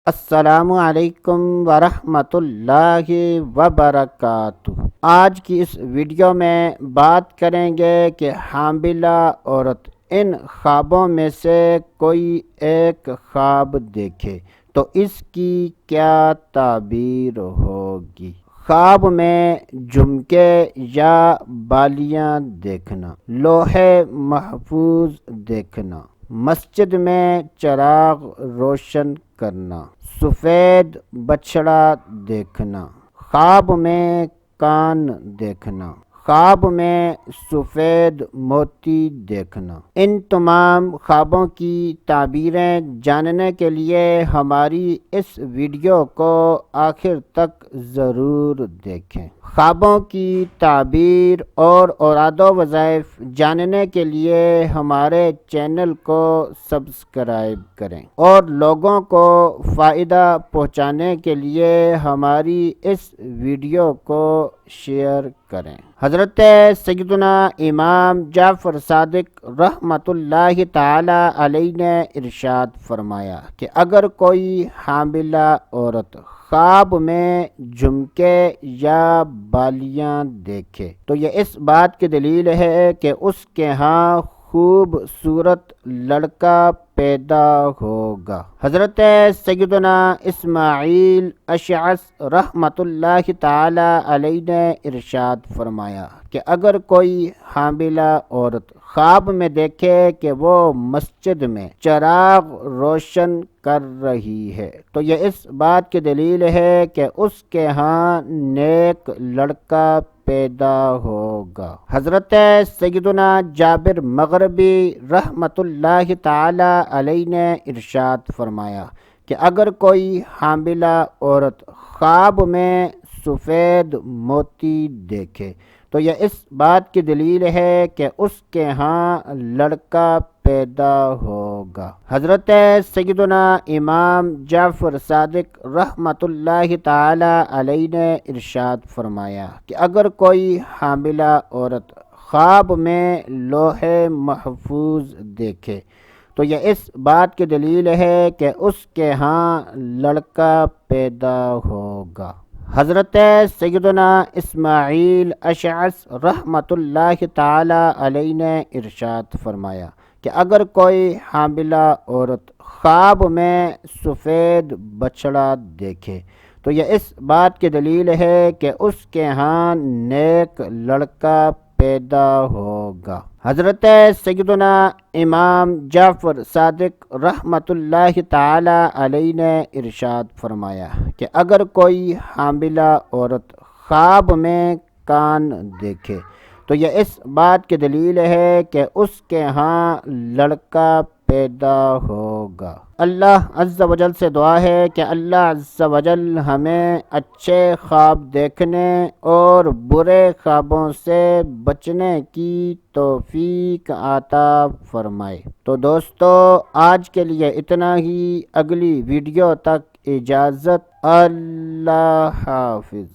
السلام علیکم ورحمۃ اللہ وبرکاتہ۔ آج کی اس ویڈیو میں بات کریں گے کہ حاملہ عورت ان خوابوں میں سے کوئی ایک خواب دیکھے تو اس کی کیا تعبیر ہوگی۔ خواب میں جھمکے یا بالیاں دیکھنا، لوح محفوظ دیکھنا، مسجد میں چراغ روشن کرنا، سفید بچھڑا دیکھنا، خواب میں کان دیکھنا، خواب میں سفید موتی دیکھنا۔ ان تمام خوابوں کی تعبیریں جاننے کے لیے ہماری اس ویڈیو کو آخر تک ضرور دیکھیں۔ خوابوں کی تعبیر اور اوراد و وظائف جاننے کے لیے ہمارے چینل کو سبسکرائب کریں اور لوگوں کو فائدہ پہنچانے کے لیے ہماری اس ویڈیو کو شیئر کریں۔ حضرت سیدنا امام جعفر صادق رحمۃ اللہ تعالی علیہ نے ارشاد فرمایا کہ اگر کوئی حاملہ عورت خواب میں جھمکے یا بالیاں دیکھے تو یہ اس بات کی دلیل ہے کہ اس کے ہاں خوبصورت لڑکا پیدا ہوگا۔ حضرت سیدنا اسماعیل اشعث رحمۃ اللہ تعالی علیہ نے ارشاد فرمایا کہ اگر کوئی حاملہ عورت خواب میں دیکھے کہ وہ مسجد میں چراغ روشن کر رہی ہے تو یہ اس بات کی دلیل ہے کہ اس کے ہاں نیک لڑکا پیدا ہوگا۔ حضرت سیدنا جابر مغربی رحمۃ اللہ تعالی علیہ نے ارشاد فرمایا کہ اگر کوئی حاملہ عورت خواب میں سفید موتی دیکھے تو یہ اس بات کی دلیل ہے کہ اس کے ہاں لڑکا پیدا ہوگا۔ حضرت سیدنا امام جعفر صادق رحمۃ اللہ تعالی علیہ نے ارشاد فرمایا کہ اگر کوئی حاملہ عورت خواب میں لوح محفوظ دیکھے تو یہ اس بات کی دلیل ہے کہ اس کے ہاں لڑکا پیدا ہوگا۔ حضرت سیدنا اسماعیل اشعث رحمۃ اللہ تعالی علیہ نے ارشاد فرمایا کہ اگر کوئی حاملہ عورت خواب میں سفید بچھڑا دیکھے تو یہ اس بات کی دلیل ہے کہ اس کے ہاں نیک لڑکا پیدا ہوگا۔ حضرت سیدنا امام جعفر صادق رحمۃ اللہ تعالی علیہ نے ارشاد فرمایا کہ اگر کوئی حاملہ عورت خواب میں کان دیکھے تو یہ اس بات کی دلیل ہے کہ اس کے ہاں لڑکا پیدا ہوگا۔ اللہ عز و جل سے دعا ہے کہ اللہ عز و جل ہمیں اچھے خواب دیکھنے اور برے خوابوں سے بچنے کی توفیق عطا فرمائے۔ تو دوستو آج کے لیے اتنا ہی، اگلی ویڈیو تک اجازت، اللہ حافظ۔